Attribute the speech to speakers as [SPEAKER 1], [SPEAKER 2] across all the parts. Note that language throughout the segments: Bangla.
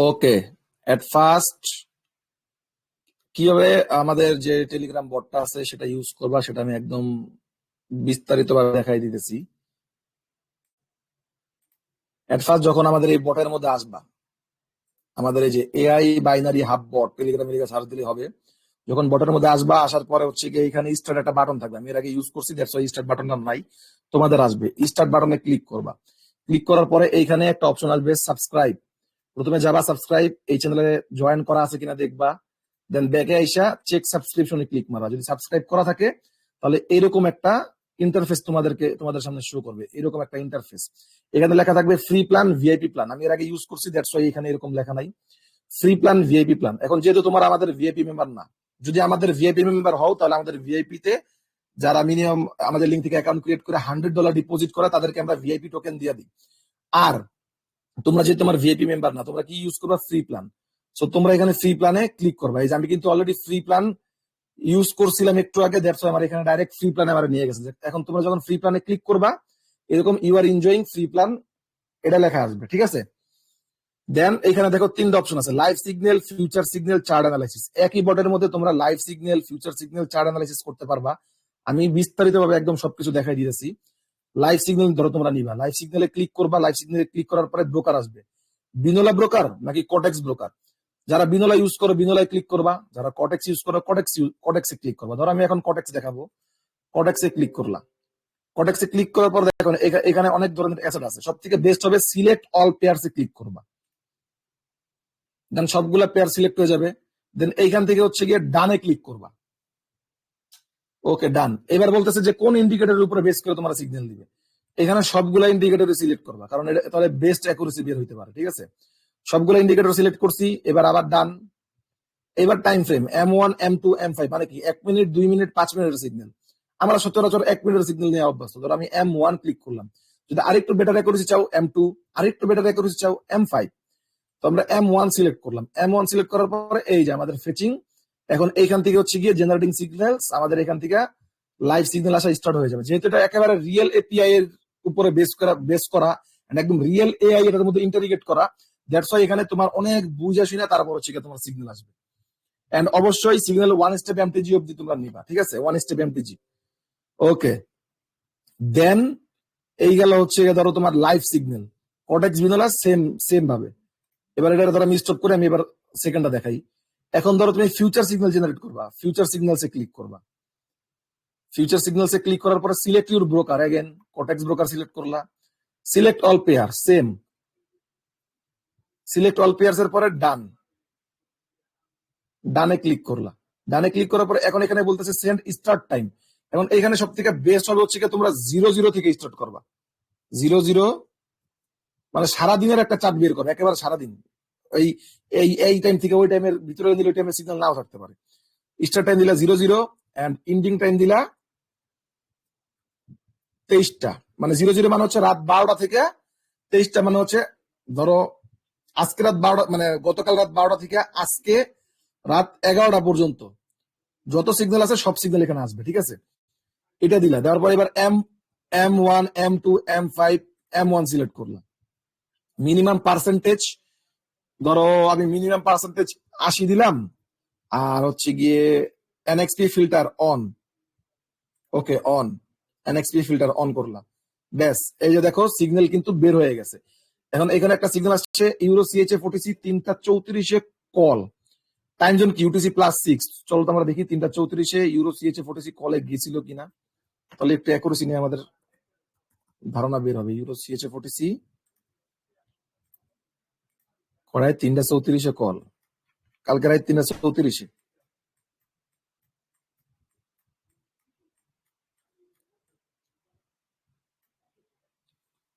[SPEAKER 1] ওকে, এট ফার্স্ট কিভাবে আমাদের যে টেলিগ্রাম বটটা আছে সেটা ইউজ করবা সেটা আমি একদম বিস্তারিত ভাবে দেখাই দিতেছি। এট ফার্স্ট যখন আমাদের এই বটের মধ্যে আসবা, আমাদের এই যে এআই বাইনারি হাব বট টেলিগ্রামে লিখে সার্চ দিলে হবে। যখন বটের মধ্যে আসবা, আসার পরে হচ্ছে কি এখানে স্টার্ট একটা বাটন থাকবে, আমি এর আগে ইউজ করছি, দ্যাটস ওয়াই স্টার্ট বাটনটা নাই। তোমাদের আসবে, স্টার্ট বাটনে ক্লিক করবা। ক্লিক করার পরে এইখানে একটা অপশন আসবে সাবস্ক্রাইব। প্রথমে যাবা, সাবস্ক্রাইব এই চ্যানেলে জয়েন করা আছে কিনা দেখবা। দেন ব্যাকে আইসা চেক সাবস্ক্রিপশনে ক্লিক মারা। যদি সাবস্ক্রাইব করা থাকে তাহলে এরকম একটা ইন্টারফেস তোমাদের সামনে শো করবে, এরকম একটা ইন্টারফেস। এখানে লেখা থাকবে ফ্রি প্ল্যান, ভিআইপি প্ল্যান। আমি এর আগে ইউজ করছি, দ্যাটস ওয়াই এখানে এরকম লেখা নাই। Free plan, VIP plan. এখন যেহেতু তোমার আমাদের ভিআইপি মেম্বার না, যদি আমাদের ভিআইপি মেম্বার হও তাহলে আমাদের ভিআইপি তে যারা মিনিমাম আমাদের লিঙ্ক থেকে অ্যাকাউন্ট ক্রিয়েট করে $100 ডিপোজিট করে তাদেরকে আমরা ভিআইপি টোকেন দিয়ে দিই। আর তোমরা যেহেতু তোমার ভিআইপি মেম্বার না, তোমরা কি ইউজ করবা? Free plan. সো তোমরা এখানে ফ্রি প্ল্যানে ক্লিক করবা। এই যে আমি কিন্তু অলরেডি ফ্রি প্ল্যান ইউজ করছিলাম একটু আগে, দ্যাটস আমার এখানে ডাইরেক্ট ফ্রি প্ল্যানে আমার নিয়ে গেছে। এখন তোমরা যখন ফ্রি প্ল্যানে ক্লিক করবা, এরকম you are enjoying free plan এটা লেখা আসবে, ঠিক আছে? দেন এখানে দেখো তিনটা অপশন আছে, live signal, future signal, chart analysis. একই বটের মধ্যে তোমরা live signal, future signal, chart analysis করতে পারবা। আমি বিস্তারিত ভাবে একদম সবকিছু দেখাই দিয়েছি। লাইভ সিগন্যাল ধরো তোমরা নিবা, লাইভ সিগন্যালে ক্লিক করবা। লাইভ সিগন্যালে ক্লিক করার পরে ব্রোকার আসবে, বিনোলা ব্রোকার নাকি কটেক্স ব্রোকার। যারা বিনোলা ইউজ করো বিনোলায় ক্লিক করবা, যারা কটেক্স ইউজ করো কটেক্সে ক্লিক করবা। ধরো আমি এখন কটেক্স দেখাবো, কটেক্সে ক্লিক করলাম। কটেক্সে ক্লিক করার পর দেখো এখানে অনেক ধরনের অ্যাসেট আছে, সব থেকে বেস্ট হবে সিলেক্ট অল পেয়ারসে ক্লিক করবা। দেন সবগুলা পেয়ার সিলেক্ট হয়ে যাবে। দেন এইখান থেকে হচ্ছে গিয়ে ডানে ক্লিক করবা। ওকে, ডান। এবার বলতেছে যে কোন ইন্ডিকেটরের উপরে বেস করে তোমার সিগন্যাল দিবে। এখানে সবগুলা ইন্ডিকেটর সিলেক্ট করবা, কারণ তাহলে বেস্ট অ্যাকুরেসি বের হইতে পারে, ঠিক আছে? সবগুলো ইন্ডিকেটর সিলেক্ট করছি, এবার আবার ডান। এবার time frame M1, M2, M5 মানে কি 1 মিনিট, 2 মিনিট, 5 মিনিটের সিগন্যাল। আমরা সচরাচর 1 মিনিটের সিগন্যাল নিয়ে অভ্যস্ত। ধরো আমি M1 ক্লিক করলাম। যদি আরেকটু বেটার অ্যাকুরেসি চাও M2, আরেকটু বেটার অ্যাকুরেসি চাও M5। তো আমরা M1 সিলেক্ট করলাম। M1 সিলেক্ট করার পরে এই যে আমাদের ফেচিং। এখন এইখান থেকে হচ্ছে গিয়ে জেনারেটিং সিগন্যালস, আমাদের এখান থেকে লাইভ সিগন্যাল আসা স্টার্ট হয়ে যাবে। যেহেতু এটা একেবারে রিয়েল এপিআই এর উপরে বেস করা একদম রিয়েল এআই এর মধ্যে ইন্টারিগেট করা, দ্যাটস ওয়াই এখানে তোমার অনেক বুঝা শুনে তারপর হচ্ছে তোমার সিগন্যাল আসবে। এন্ড অবশ্যই সিগন্যাল 1 স্টেপ এমটিজি অবধি তোমরা নিবা, ঠিক আছে? 1 স্টেপ এমটিজি। ওকে, দেন এই গেল হচ্ছে ধরো তোমার লাইভ সিগন্যাল, কটেক্স বিনোলা সেম সেম ভাবে। এবার এটা ধরো আমি স্টপ করে আমি এবার সেকেন্ডটা দেখাই। এখন ধরো তুমি ফিউচার সিগন্যাল জেনারেট করবা, ফিউচার সিগন্যালসে ক্লিক করবা। ফিউচার সিগন্যালসে ক্লিক করার পরে select your broker, again Quotex broker select করলা। Select all pair, same. Select all pairs এর পরে ডান, ডানে ক্লিক করলা। ডানে ক্লিক করার পরে এখন এখানে বলতেছে সেন্ড স্টার্ট টাইম। এখন এখানে সব থেকে বেস্ট হবে হচ্ছে তোমরা 00 থেকে স্টার্ট করবা। 00 মানে সারাদিনের একটা চার্ট বের করবে, একেবারে সারাদিন। এই এই এই টাইম থেকে ওই টাইমের ভিতরে দিলে ওই টাইমের সিগন্যাল নাও থাকতে পারে। স্টার্ট টাইম দিলা 00 এন্ড এন্ডিং টাইম দিলা 23টা। মানে 00 মানে হচ্ছে রাত 12টা থেকে 23টা মানে হচ্ছে ধরো আজকে রাত 12টা, মানে গতকাল রাত 12টা থেকে আজকে রাত 11টা পর্যন্ত যত সিগন্যাল আছে সব সিগন্যাল এখানে আসবে, ঠিক আছে? এটা দিলা। দেওয়ার পর এবার M1, M2, M5, M1 select করলাম। মিনিমাম পার্সেন্টেজ ধরো আমি মিনিমাম পার্সেন্টেজ 80 দিলাম। আর হচ্ছে গিয়ে NXP filter on. Okay, on. NXP filter on করলাম। ব্যাস, এই যে দেখো সিগন্যাল কিন্তু বের হয়ে গেছে। এখন এখানে একটা সিগন্যাল আসছে ইউরো সিএচএ 46 3টা 34 কল। টাইম জোন কি ইউটিসি +6। চলো তো আমরা দেখি 3টা 34 ইউরো সিএচএ 46 কলে গিয়েছিল কিনা, তাহলে একটু অ্যাকুরেসি নিয়ে আমাদের ধারণা বের হবে। ইউরো সিএচএ 46 করায় 3টা 34 কল, কালকে রাত 3টা 34।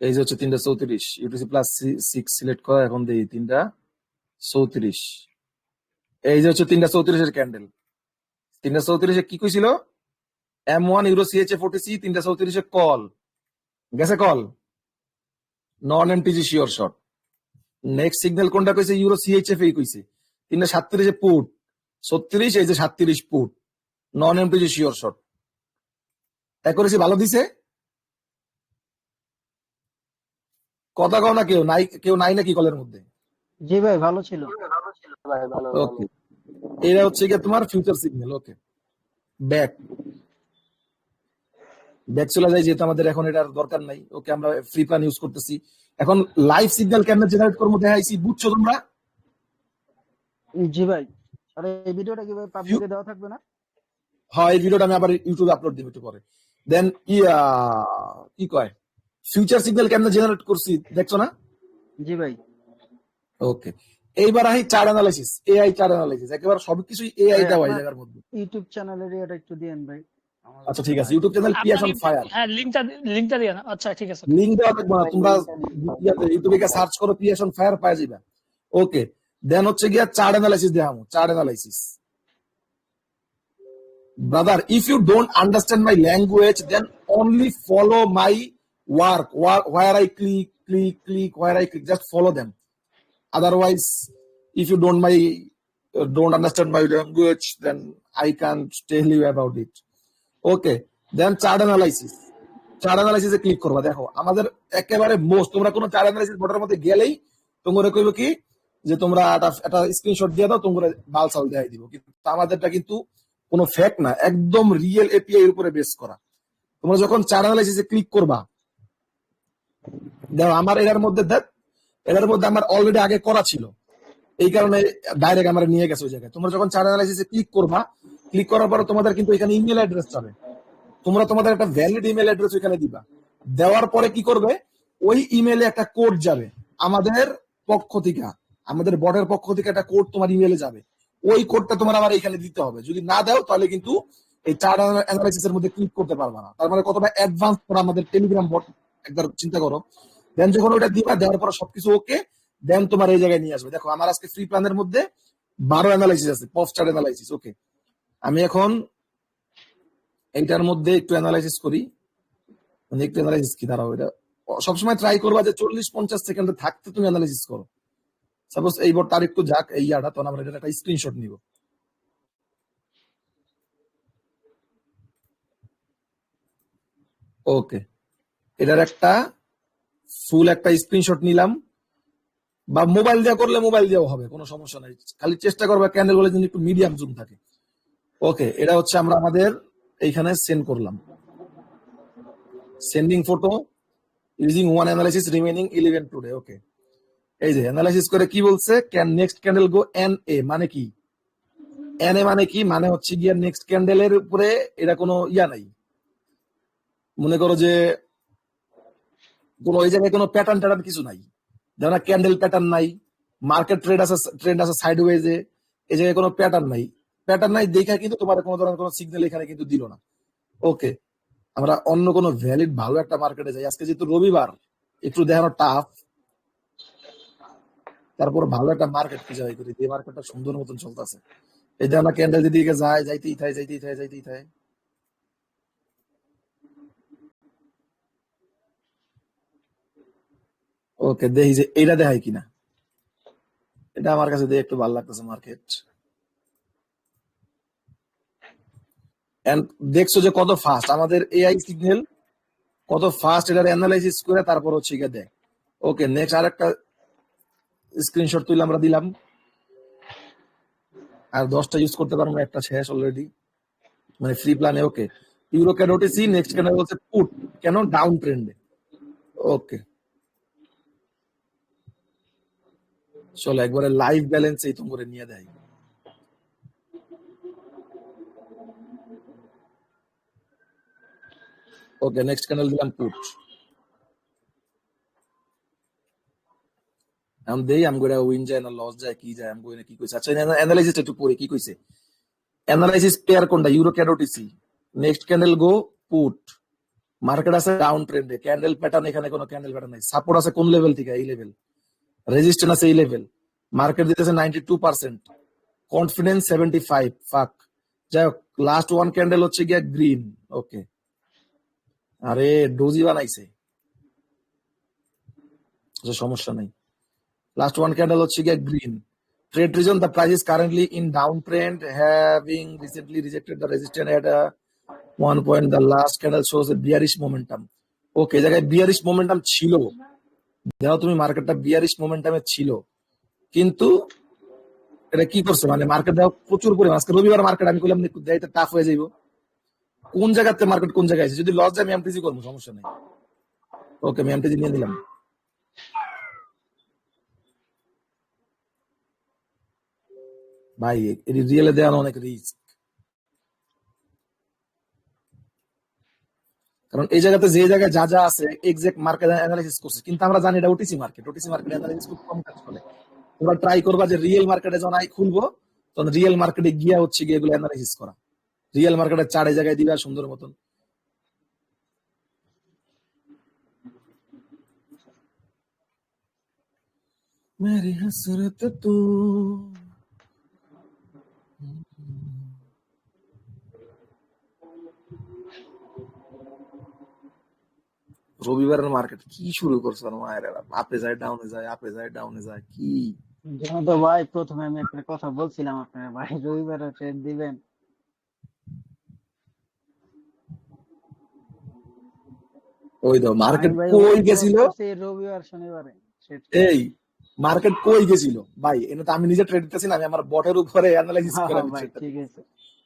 [SPEAKER 1] এই যে হচ্ছে 3টা 34 ইউটিসি +6 সিলেক্ট করা। এখন দেখি 3টা 34। এই যে হচ্ছে 3টা 34 ক্যান্ডেল। 3টা 34 কি কইছিল? M1 ইউরো সিএচএ 46 3টা 34 কল গেছে, call non MTG sure shot. Next signal কোনটা কইছে? ইউরো সিএইচএফ এই কইছে 3টা 37 পুট 36, এই যে 37 পুট নন এমটিজি শিওর শট। অ্যাকুরেসি ভালো দিছে। কথা কও না, কেউ নাই নাকি কলের মধ্যে?
[SPEAKER 2] জি ভাই, ভালো ছিল।
[SPEAKER 1] ওকে, এটা হচ্ছে গিয়ে তোমার ফিউচার সিগন্যাল। ওকে, ব্যাক ব্যাক চলে যায়, যেহেতু আমাদের এখন এটার দরকার নাই। ওকে, আমরা ফ্রি প্ল্যান ইউজ করতেছি। এখন লাইভ সিগন্যাল কেমনে জেনারেট করবো দেখাইছি, বুঝছো তোমরা?
[SPEAKER 2] জি ভাই। আরে এই ভিডিওটা কি ভাই পাবলিকে দেওয়া থাকবে না?
[SPEAKER 1] হয়, এই ভিডিওটা আমি আবার ইউটিউবে আপলোড দিব একটু পরে। দেন ইয়া কি কয়, ফিউচার সিগন্যাল কেমনে জেনারেট করছি দেখছো না?
[SPEAKER 2] জি ভাই।
[SPEAKER 1] ওকে, এইবার আহি chart analysis, AI chart analysis, একেবারে সবকিছুই এআই
[SPEAKER 2] ভাই
[SPEAKER 1] দেওয়া এই
[SPEAKER 2] আপনার
[SPEAKER 1] জায়গার মধ্যে।
[SPEAKER 2] ইউটিউব চ্যানেলের এটা একটু দিয়েন ভাই, আমার
[SPEAKER 1] আচ্ছা
[SPEAKER 2] একটু
[SPEAKER 1] ঠিক আছে,
[SPEAKER 2] নাই।
[SPEAKER 1] ইউটিউব চ্যানেল পিয়াস
[SPEAKER 3] আপনার
[SPEAKER 1] অন ফায়ার।
[SPEAKER 3] হ্যাঁ, লিঙ্কটা দিয়ে না। আচ্ছা ঠিক আছে।
[SPEAKER 1] লিঙ্ক দেওয়া থাকবে না, তোমরা ইউটিউবে গিয়ে সার্চ করো পিয়াস অন ফায়ার পাওয়া যাবে। ওকে, দেন হচ্ছে গিয়া চার্ট অ্যানালাইসিস দেখাবো, chart analysis. Brother, if you don't understand my language, then only follow my work. Where I click, where I click, just follow them. Otherwise, if you don't understand my language, then I can't tell you about it. Okay, then chart analysis. Chart অ্যানালাইসিসে ক্লিক করবা। দেখো আমাদের একেবারে মোস্ট, তোমরা কোনো চার্ট অ্যানালাইসিস বোর্ডের মধ্যে গেলেই তোমরা কইব কি যে তোমরা একটা স্ক্রিনশট দিয়ে দাও, তোমরা বালসাল দেখাই দিব। কিন্তু আমাদেরটা কিন্তু কোনো ফেক না, একদম রিয়েল এপিআই এর উপরে বেস করা। তোমরা যখন চার্ট অ্যানালাইসিসে ক্লিক করবা, দেখো আমার এটার মধ্যে আমার অলরেডি আগে করা ছিল, এই কারণে ডাইরেক্ট আমরা নিয়ে গেছে ওই জায়গায়। তোমরা যখন চার্ট অ্যানালাইসিসে ক্লিক করবা, ক্লিক করার পরে তোমাদের কিন্তু এখানে ইমেল অ্যাড্রেস যাবে। তোমরা তোমাদের একটা ভ্যালিড ইমেল অ্যাড্রেস ওখানে দিবা। দেওয়ার পরে কি করবে, ওই ইমেলে একটা কোড যাবে আমাদের পক্ষ থেকে, আমাদের বটের পক্ষ থেকে একটা কোড তোমার ইমেলে যাবে। ওই কোডটা তোমার আবার এখানে দিতে হবে। যদি না দাও তাহলে কিন্তু এই চার্ট অ্যানালাইসিস এর মধ্যে ক্লিক করতে পারবে না। তার মানে কতটা অ্যাডভান্স করা আমাদের টেলিগ্রাম বট, একবার চিন্তা করো। দেন যখন ওটা দিবা, দেওয়ার পর সবকিছু ওকে, দেন তোমার এই জায়গায় নিয়ে আসবে। দেখো আমার আজকে ফ্রি প্ল্যানের মধ্যে 12 অ্যানালাইসিস আছে, পফ চার্ট অ্যানালাইসিস। ওকে, আমি এখন এইটার মধ্যে একটু অ্যানালাইসিস করি। মানে একটু অ্যানালাইসিস কি দাঁড়াও, এটা সবসময় ট্রাই করবা যে 40-50 সেকেন্ডে থাকতে তুমি অ্যানালাইসিস করো। সাপোজ এই বোর্ড তার একটু যাক এই ইয়াটা, তখন আমরা এটা একটা স্ক্রিনশট নিব। ওকে, এটার একটা ফুল একটা স্ক্রিনশট নিলাম, বা মোবাইল দিয়ে করলে মোবাইল দিয়েও হবে, কোনো সমস্যা নাই। খালি চেষ্টা করবা ক্যান্ডেল গুলো যেন একটু মিডিয়াম জুম থাকে। ওকে, এটা হচ্ছে আমরা আমাদের এইখানে সেন্ড করলাম, sending photo using one analysis remaining 11 today. Okay, এই যে অ্যানালাইসিস করে কি বলছে, can next candle go N A, মানে কি এন এ মানে কি, মানে হচ্ছে গিয়া নেক্সট ক্যান্ডেলের উপরে এটা কোনো ইয়া নাই। মনে করো যে কোনো ওই জায়গায় কোনো প্যাটার্ন ট্যাটার্ন কিছু নাই, যেমন ক্যান্ডেল প্যাটার্ন নাই, মার্কেট ট্রেন্ড আছে সাইডওয়েজে, এই জায়গায় কোনো প্যাটার্ন নাই দেখা কিন্তু তোমার কোনো ধরনের কোনো সিগন্যাল এখানে কিন্তু দিল না। ওকে, আমরা অন্য কোনো ভ্যালিড ভালো একটা মার্কেটে যাই। আজকে যেহেতু রবিবার, একটু দেখানো টাফ, তারপর ভালো একটা মার্কেট খুঁজে বাই করি, যে মার্কেটটা সুন্দর মতন চলতেছে। এই যে আমরা ক্যান্ডেল দিকে যাইতেই থাকে। ওকে, দেখি যে এইটা দেখাই কিনা। এটা আমার কাছে দেখে একটু ভালো লাগতেছে মার্কেট। দেখছো যে কত ফাস্ট আমাদের এআই সিগন্যাল, কত ফাস্ট এটার অ্যানালাইসিস করে তারপর হচ্ছে গিয়ে দেয়। ওকে, নেক্সট আরেকটা স্ক্রিনশট তুলে আমরা দিলাম, আর 10টা ইউজ করতে পারবো, একটা শেষ অলরেডি, মানে ফ্রি প্ল্যানে। Okay, euro can OTC next candle বলছে পুট, কেন ডাউন ট্রেন্ডে। ওকে, চলো একবারে লাইভ ব্যালেন্স এই তুমি করে নিয়ে দেয়। ওকে, নেক্সট ক্যান্ডেল দিলাম পুট। আমি দেই আমি করে উইন যায় না লস যায় কি যায়, আমি কই না কি কইছে। আচ্ছা, অ্যানালাইসিসটা একটু পড়ি কি কইছে। অ্যানালাইসিস পেয়ার কোনটা, euro can OTC, next candle go put, market আছে ডাউন ট্রেন্ডে, ক্যান্ডেল প্যাটার্ন এখানে কোনো ক্যান্ডেল প্যাটার্ন নাই, সাপোর্ট আছে কোন লেভেল থেকে, এই লেভেল, রেজিস্ট্যান্স আছে এই লেভেল, মার্কেট দিতেছে 92%, কনফিডেন্স 75, ফাক। যাই হোক, লাস্ট ওয়ান ক্যান্ডেল হচ্ছে গিয়া গ্রিন। ওকে, আরে ডোজি বানাইছে, সমস্যা নাই। লাস্ট ওয়ান ক্যান্ডেল হচ্ছে গিয়া green. Trade reason, the price is currently in downtrend, having recently rejected the resistance at a one point. The last candle shows a bearish momentum. Okay, জায়গায় bearish momentum ছিল, দেখো তুমি মার্কেটটা bearish momentum এ ছিল। কিন্তু এটা কি করছে মানে মার্কেট দেওয়া প্রচুর পরিমাণ। আজকে রবিবার মার্কেট, আমি বললাম দেয়টা টাফ হয়ে যাইব। কোন জায়গাতে মার্কেট কোন জায়গায় আছে, যদি লস যায় আমি এমটিজি করবো, সমস্যা নেই। ওকে, আমি এমটিজি নিয়ে নিলাম। ভাই রিয়েলে দেওয়ানো অনেক রিস্ক, কারণ এই জায়গাতে যে জায়গায় যা যা আছে এক্সাক্ট মার্কেট অ্যানালাইসিস করছে, কিন্তু আমরা জানি এটা OTC market. OTC market analysis খুব কম কাজ করে। তোমরা ট্রাই করবা যে রিয়েল মার্কেটে যখন আই খুলবো তখন রিয়েল মার্কেটে গিয়া হচ্ছে গিয়ে এগুলো অ্যানালাইসিস করা, রিয়েল মার্কেটের চার জায়গায় দিবা সুন্দর মতন। মেরি হসরত তু রবিবারের মার্কেট কি শুরু করছে মায়ের, আপে যায় ডাউনে যায়, আপে যায় ডাউনে যায় কি।
[SPEAKER 2] যেন তো ভাই প্রথমে আমি একটা কথা বলছিলাম আপনার, ভাই রবিবারে ট্রেড দিবেন।
[SPEAKER 1] ওই তো মার্কেট
[SPEAKER 2] আমি ভাই
[SPEAKER 1] কই
[SPEAKER 2] ওয়েট
[SPEAKER 1] গেছিল,
[SPEAKER 2] করতেছি রবিবার শনিবারে trade করতে।
[SPEAKER 1] এই মার্কেট কই গেছিল ভাই, এটা তো আমি নিজে ট্রেড দিতেছি না, আমি আমার বটের উপরে অ্যানালাইসিস
[SPEAKER 2] হ্যাঁ
[SPEAKER 1] করে
[SPEAKER 2] হ্যাঁ
[SPEAKER 1] আমি
[SPEAKER 2] ভাই
[SPEAKER 1] ট্রেডটা
[SPEAKER 2] ঠিক
[SPEAKER 1] দিই।
[SPEAKER 2] আছে।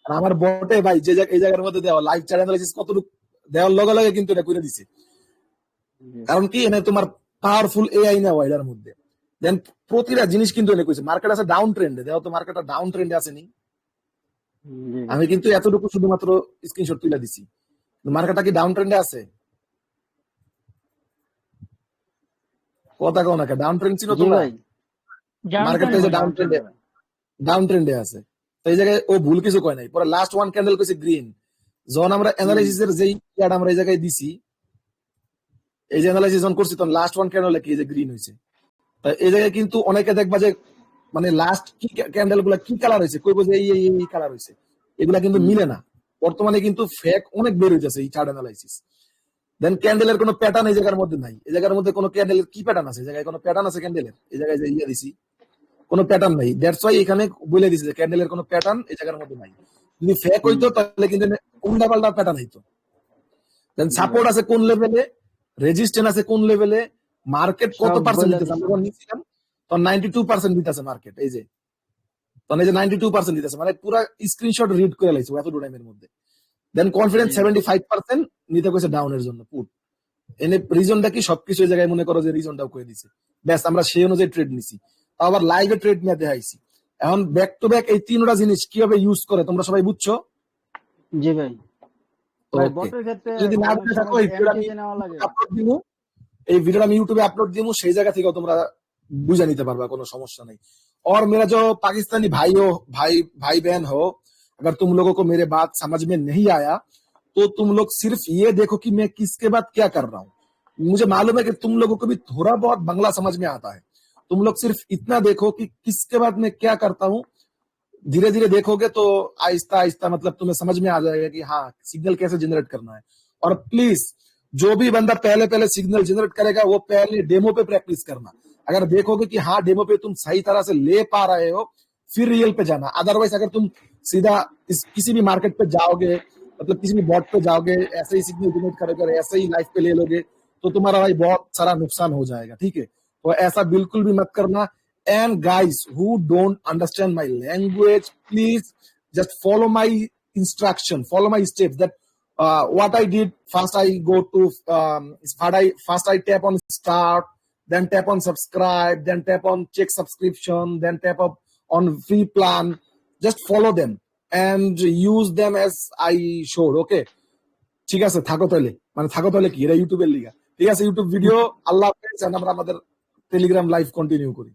[SPEAKER 1] আর আমার বটে ভাই যে এই জায়গার মধ্যে দেওয়া লাইভ চার্ট অ্যানালাইসিস কতটুকু দেওয়ার লগে লগে কিন্তু এটা করে দিছে। কারণ কি এনে তোমার পাওয়ারফুল এআই নেওয়া এটার মধ্যে। দেন প্রতিটা জিনিস কিন্তু এনে কইছে মার্কেট আছে ডাউন ট্রেন্ডে, দেওয়া তো মার্কেটটা ডাউন ট্রেন্ডে আসেনি।
[SPEAKER 2] জি
[SPEAKER 1] আমি কিন্তু এতটুকু শুধুমাত্র স্ক্রিনশট তুলে দিছি, মার্কেটটা কি ডাউন ট্রেন্ডে আছে? কথা কও না, ডাউন ট্রেন্ড ছিল
[SPEAKER 2] জি
[SPEAKER 1] তোমরা,
[SPEAKER 2] ভাই
[SPEAKER 1] মার্কেটটা যে ডাউন ট্রেন্ডে, ডাউন ট্রেন্ডে আছে। তো এই জায়গায় ও ভুল কিছু কয় নাই। পরে লাস্ট ওয়ান ক্যান্ডেল কইছে গ্রিন। যখন আমরা অ্যানালাইসিসের যেই ইয়াটা আমরা এই জায়গায় দিছি, এই যে অ্যানালাইসিস যখন করছি তখন লাস্ট ওয়ান ক্যান্ডেল কি যে গ্রিন হইছে। তো এই জায়গায় কিন্তু অনেকে দেখবা যে মানে লাস্ট কি ক্যান্ডেল গুলা কি কালার হয়েছে, কইবো যে এই কালার হয়েছে, এগুলা কিন্তু মিলে না। বর্তমানে কিন্তু ফেক অনেক বের হইতেছে এই চার্ট অ্যানালাইসিস। দেন ক্যান্ডেলের কোনো প্যাটার্ন এই জায়গার মধ্যে নাই। এই জায়গার মধ্যে কোনো ক্যান্ডেলের কি প্যাটার্ন আছে, এই জায়গায় কোনো প্যাটার্ন আছে ক্যান্ডেলের? এই জায়গায় যে ইয়ে দিছি কোনো প্যাটার্ন নাই। দ্যাটস ওয়াই এখানে বলে দিছে যে ক্যান্ডেলের কোনো প্যাটার্ন এই জায়গার মধ্যে নাই। যদি ফেক হইতো তাহলে কিন্তু উল্টা পাল্টা প্যাটার্ন হইতো। দেন সাপোর্ট আছে কোন লেভেলে, রেজিস্ট্যান্স আছে কোন লেভেলে, মার্কেট কত
[SPEAKER 2] সব
[SPEAKER 1] পার্সেন্ট
[SPEAKER 2] বলে
[SPEAKER 1] দিতেছে।
[SPEAKER 2] দিছে।
[SPEAKER 1] আমরা যখন নিয়েছিলাম তখন 92% দিতেছে মার্কেট, এই যে তখন এই যে 92% দিতেছে, মানে পুরো স্ক্রিনশট রিড করে লাইছে এত টাইমের মধ্যে। দেন কনফিডেন্স 75% নিতে কইছে ডাউনের জন্য পুট। এনে রিজনটা কি, সবকিছু এই জায়গায় মনে করো যে রিজনটাও করে দিছে। ব্যাস আমরা সেই অনুযায়ী ট্রেড নিছি, তাও আবার লাইভে ট্রেড নিয়ে দেখাইছি। এখন ব্যাক টু ব্যাক এই তিনটা জিনিস কিভাবে ইউজ করে তোমরা সবাই বুঝছো?
[SPEAKER 2] জি ভাই। ভাই
[SPEAKER 1] ওকে,
[SPEAKER 2] বটের ক্ষেত্রে
[SPEAKER 1] যদি না
[SPEAKER 2] অনেক
[SPEAKER 1] বুঝে থাকো
[SPEAKER 2] সময়
[SPEAKER 1] এই ভিডিওটা আমি
[SPEAKER 2] MTG নেওয়া লাগে।
[SPEAKER 1] আপলোড দিব, এই ভিডিওটা আমি यूट्यूब আপলোড দিব, সেই জায়গা থেকে তোমরা বুঝে নিতে পারবা, কোনো সমস্যা नहीं। और मेरा जो पाकिस्तानी भाई हो, भाई बहन हो, अगर तुम लोगों को मेरे बात समझ में नहीं आया तो तुम लोग सिर्फ ये देखो कि मैं किसके बाद क्या कर रहा हूँ। मुझे मालूम है कि तुम लोगों को भी थोड़ा बहुत बंगला समझ में आता है। तुम लोग सिर्फ इतना देखो कि किसके बाद मैं क्या करता हूँ। धीरे धीरे देखोगे तो आहिस्ता आहिस्ता मतलब तुम्हें समझ में आ जाएगा कि हाँ सिग्नल कैसे जनरेट करना है। और प्लीज जो भी बंदा पहले पहले सिग्नल जनरेट करेगा वो पहले डेमो पे प्रैक्टिस करना। अगर देखोगे कि हाँ डेमो पे तुम सही तरह से ले पा रहे हो फिर रियल पे जाना। अदरवाइज अगर तुम सीधा किसी भी मार्केट पे जाओगे, मतलब किसी भी बॉट पे जाओगे, ऐसे ही सिग्नल जनरेट करोगे, ऐसे ही लाइफ पे ले लोगे तो तुम्हारा भाई बहुत सारा नुकसान हो जाएगा। ठीक है, तो ऐसा बिल्कुल भी मत करना। And guys who don't understand my language, please just follow my instruction, follow my steps. That what I did, first I go to first I tap on start, then tap on subscribe, then tap on check subscription, then tap up on free plan. Just follow them and use them as I showed. Okay, ঠিক আছে, থাকো তাহলে, মানে থাকো তাহলে কি, এটা ইউটিউবের লিগা। ঠিক আছে, ইউটিউব ভিডিও আল্লাহ হাফেজ। আমরা আমাদের টেলিগ্রাম লাইভ কন্টিনিউ করি।